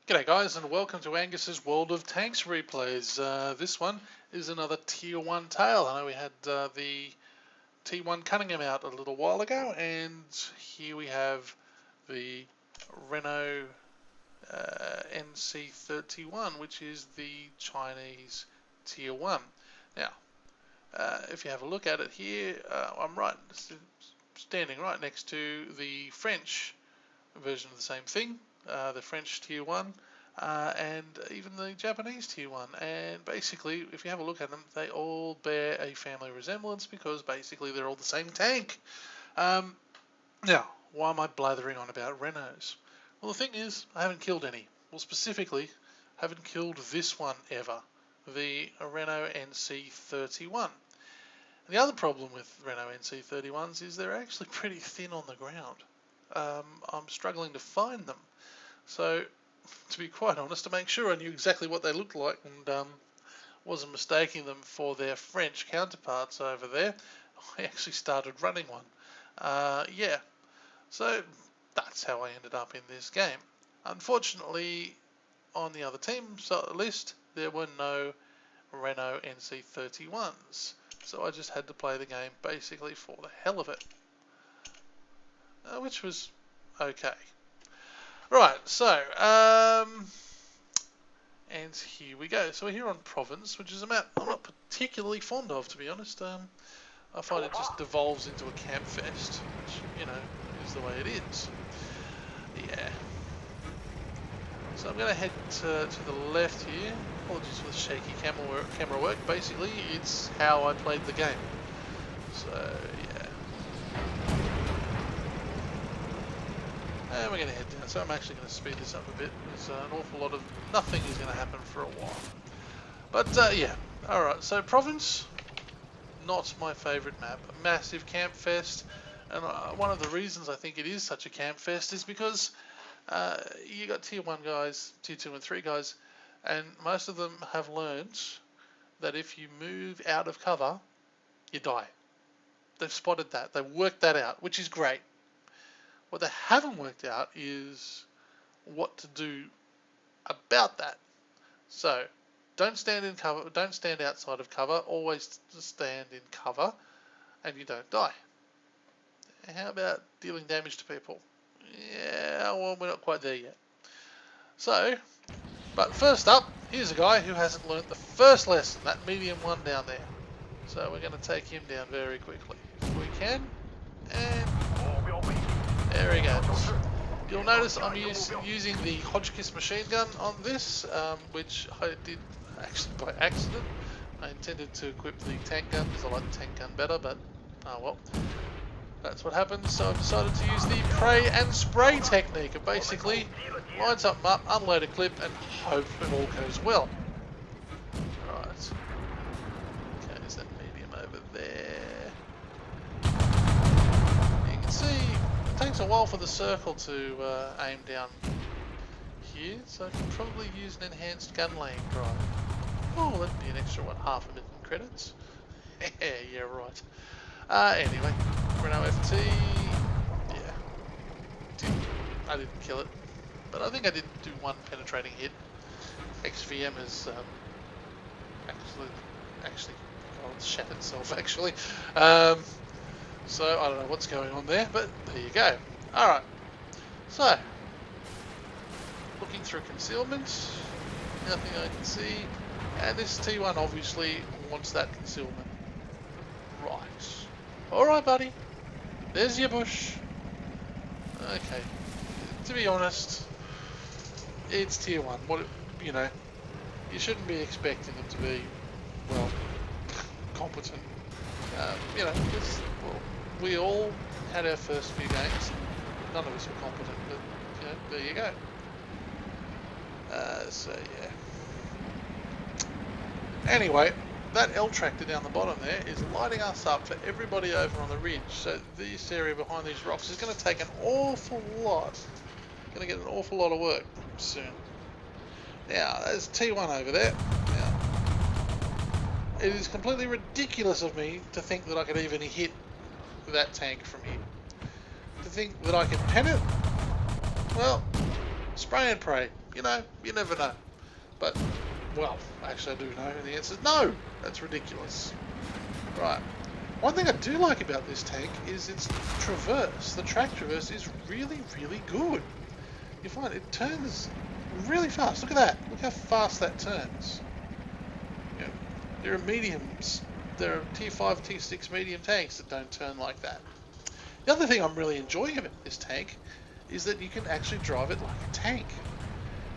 G'day guys, and welcome to Angus's World of Tanks replays. This one is another Tier 1 tail. I know we had the T1 Cunningham out a little while ago, and here we have the Renault NC31, which is the Chinese Tier 1. Now, if you have a look at it here, I'm standing right next to the French version of the same thing. The French Tier 1 and even the Japanese Tier 1, and basically if you have a look at them, they all bear a family resemblance because basically they're all the same tank. Now, why am I blathering on about Renaults? Well, the thing is, I haven't killed any. Well, specifically, I haven't killed this one ever, the Renault NC31. And the other problem with Renault NC31s is they're actually pretty thin on the ground. I'm struggling to find them. So, to be quite honest, to make sure I knew exactly what they looked like and wasn't mistaking them for their French counterparts over there, I actually started running one. Yeah, so that's how I ended up in this game. Unfortunately, on the other team's list, there were no Renault NC31s, so I just had to play the game basically for the hell of it, which was okay. Right, so, and here we go. So we're here on Province, which is a map I'm not particularly fond of, to be honest. I find it just devolves into a camp fest, which, you know, is the way it is. Yeah. So I'm going to head to the left here. Apologies for the shaky camera work. Basically, it's how I played the game. So, yeah. And we're going to head down, so I'm actually going to speed this up a bit. There's an awful lot of nothing is going to happen for a while. But yeah, alright, so Province, not my favourite map. A massive camp fest, and one of the reasons I think it is such a camp fest is because you got Tier 1 guys, Tier 2 and 3 guys, and most of them have learned that if you move out of cover, you die. They've spotted that, they've worked that out, which is great. What they haven't worked out is what to do about that. So, don't stand in cover, don't stand outside of cover, always stand in cover, and you don't die. How about dealing damage to people? Yeah, well, we're not quite there yet. So, but first up, here's a guy who hasn't learnt the first lesson, that medium one down there. So we're going to take him down very quickly if we can, and there he goes. You'll notice I'm using the Hotchkiss machine gun on this, which I did actually by accident. I intended to equip the tank gun because I like the tank gun better, but oh well. That's what happens, so I've decided to use the pray and spray technique. It basically line something up, unload a clip, and hope it all goes well. Right. Okay, there's that medium over there. You can see it takes a while for the circle to aim down here, so I can probably use an enhanced gun laying drive. Oh, that'd be an extra, what, half a million credits? Yeah, right. Anyway, Renault FT, yeah, I didn't kill it, but I think I did do one penetrating hit. XVM has actually shat itself actually. So I don't know what's going on there, but there you go. Alright, so looking through concealment, nothing I can see, and this T1 obviously wants that concealment. Right. Alright buddy, there's your bush. Okay, to be honest, it's Tier 1, you know, you shouldn't be expecting them to be, well, competent. You know, because, well, we all had our first few games, none of us were competent, but, you know, there you go. So yeah. Anyway, that L tractor down the bottom there is lighting us up for everybody over on the ridge. So this area behind these rocks is going to take an awful lot. Going to get an awful lot of work soon. Now, there's T1 over there. Now, it is completely ridiculous of me to think that I could even hit that tank from here. To think that I could pen it? Well, spray and pray. You know, you never know. But, well, actually I do know, and the answer is no. That's ridiculous. Right. One thing I do like about this tank is its traverse. The track traverse is really, really good. You find it turns really fast. Look at that. Look how fast that turns. You know, there are mediums. There are tier 5, tier 6 medium tanks that don't turn like that. The other thing I'm really enjoying about this tank is that you can actually drive it like a tank.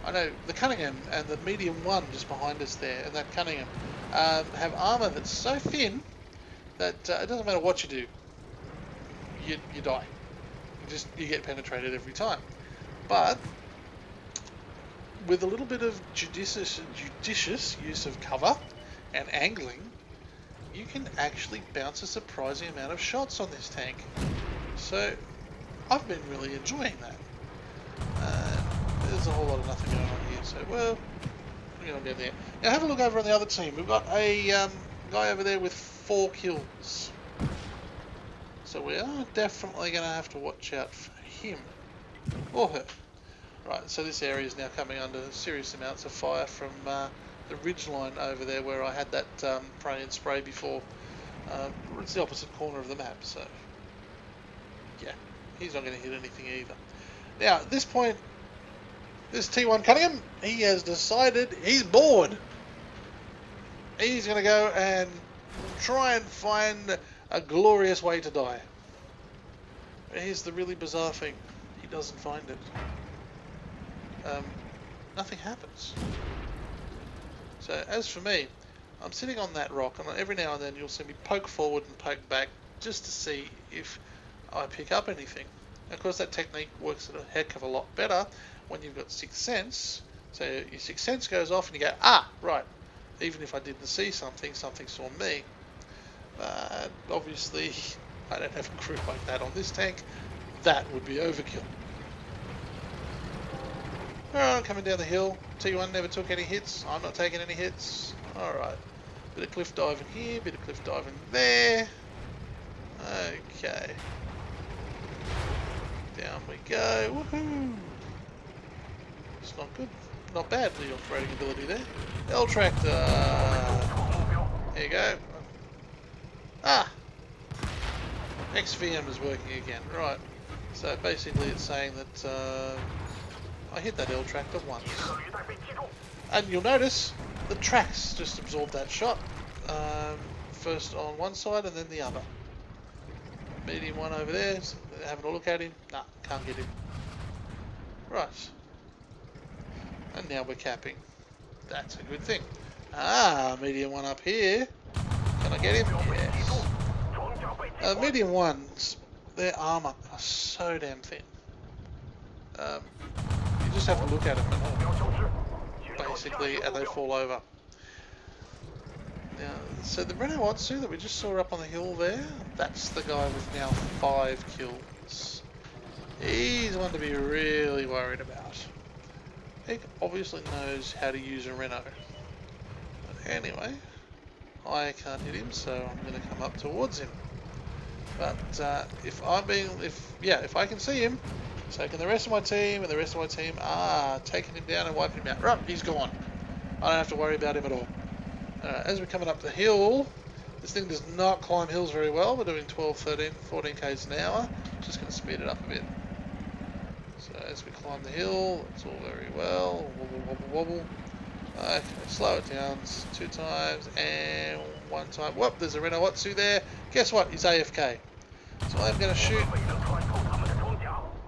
I know the Cunningham and the medium one just behind us there, and that Cunningham have armour that's so thin that it doesn't matter what you do, you die. You get penetrated every time. But with a little bit of judicious use of cover and angling, you can actually bounce a surprising amount of shots on this tank. So I've been really enjoying that. There's a whole lot of nothing going on here, so well, we're going down there. Now have a look over on the other team. We've got a guy over there with 4 kills. So we are definitely going to have to watch out for him or her. Right, so this area is now coming under serious amounts of fire from the ridge line over there where I had that pray and spray before. It's the opposite corner of the map, so yeah, he's not going to hit anything either. Now, at this point, this T1 Cunningham, he has decided he's bored. He's going to go and try and find a glorious way to die. Here's the really bizarre thing. He doesn't find it. Nothing happens. So as for me, I'm sitting on that rock, and every now and then you'll see me poke forward and poke back just to see if I pick up anything. Of course, that technique works a heck of a lot better when you've got Sixth Sense. So your Sixth Sense goes off and you go, ah, right, even if I didn't see something, something saw me. But obviously, I don't have a crew like that on this tank. That would be overkill. Alright, coming down the hill. T1 never took any hits. I'm not taking any hits. Alright. Bit of cliff diving here, bit of cliff diving there. Okay. Down we go. Woohoo! It's not good. Not bad, the operating ability there. L-Tractor. There you go. Ah! XVM is working again. Right. So basically it's saying that I hit that L-Tractor once. And you'll notice the tracks just absorbed that shot. First on one side and then the other. Medium one over there, having a look at him. Nah, can't get him. Right. And now we're capping. That's a good thing. Ah, medium one up here. Can I get him? Yes. Medium ones, their armour are so damn thin. You just have to look at them basically, and they fall over. Now, so the Renault that we just saw up on the hill there, that's the guy with now 5 kills. He's one to be really worried about. He obviously knows how to use a Renault. But anyway, I can't hit him, so I'm going to come up towards him. But if I can see him, so can the rest of my team, and the rest of my team are taking him down and wiping him out. Right, he's gone. I don't have to worry about him at all. As we're coming up the hill, this thing does not climb hills very well. We're doing 12, 13, 14 k's an hour. Just going to speed it up a bit. So as we climb the hill, it's all very well. Wobble, wobble, wobble. Okay, slow it down 2 times and 1 time. Whoop, there's a Renault there. Guess what? He's AFK. So I'm going to shoot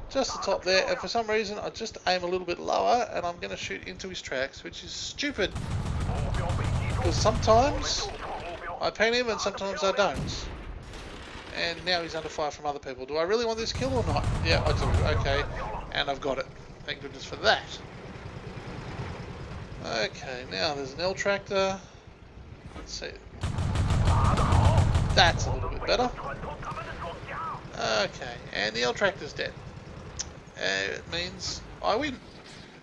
just the top there, and for some reason I just aim a little bit lower and I'm going to shoot into his tracks, which is stupid. Because sometimes I paint him and sometimes I don't. And now he's under fire from other people. Do I really want this kill or not? Yeah, I do. Okay. And I've got it. Thank goodness for that. Okay, now there's an L-Tractor. Let's see. That's a little bit better. Okay, and the L-Tractor's dead. It means I win.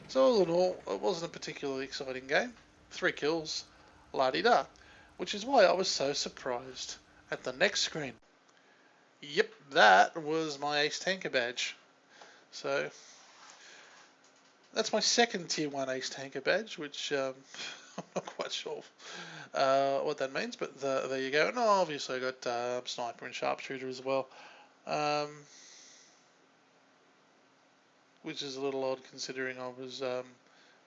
So all in all, it wasn't a particularly exciting game. 3 kills, la-di-da. Which is why I was so surprised at the next screen. Yep, that was my Ace Tanker badge. So, that's my second tier 1 ace tanker badge, which I'm not quite sure what that means, but there you go. And obviously I got sniper and sharpshooter as well, um, which is a little odd considering I was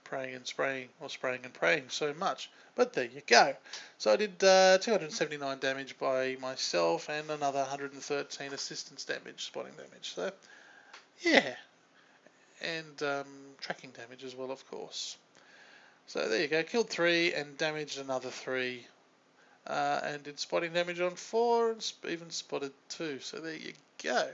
praying and spraying, or spraying and praying so much. But there you go. So I did 279 damage by myself and another 113 assistance damage, spotting damage. So yeah, and tracking damage as well, of course. So there you go, killed 3 and damaged another 3, and did spotting damage on 4 and even spotted 2. So there you go.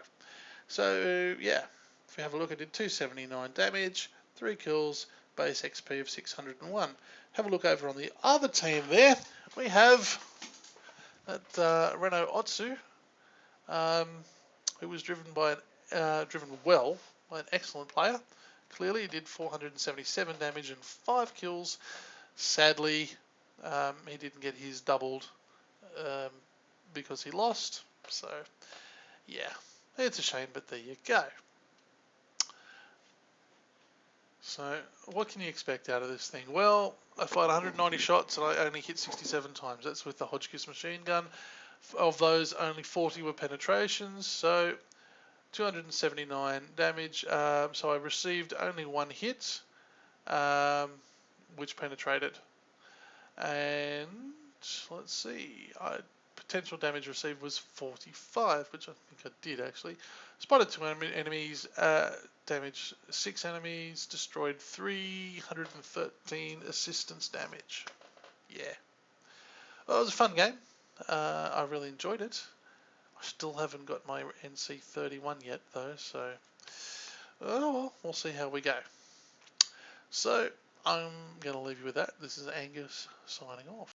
So yeah, if you have a look, I did 279 damage, 3 kills, base XP of 601. Have a look over on the other team there. We have that Renault Otsu, um, who was driven well by an excellent player. Clearly, he did 477 damage and 5 kills. Sadly, he didn't get his doubled um, because he lost. So, yeah, it's a shame, but there you go. So, what can you expect out of this thing? Well, I fired 190 shots and I only hit 67 times. That's with the Hotchkiss machine gun. Of those, only 40 were penetrations, so 279 damage. So I received only 1 hit, which penetrated. And let's see, potential damage received was 45, which I think I did actually. Spotted 2 enemies, damaged 6 enemies, destroyed 313 assistance damage. Yeah. Well, it was a fun game. I really enjoyed it. I still haven't got my NC31 yet though, so oh well, we'll see how we go. So I'm going to leave you with that. This is Angus signing off.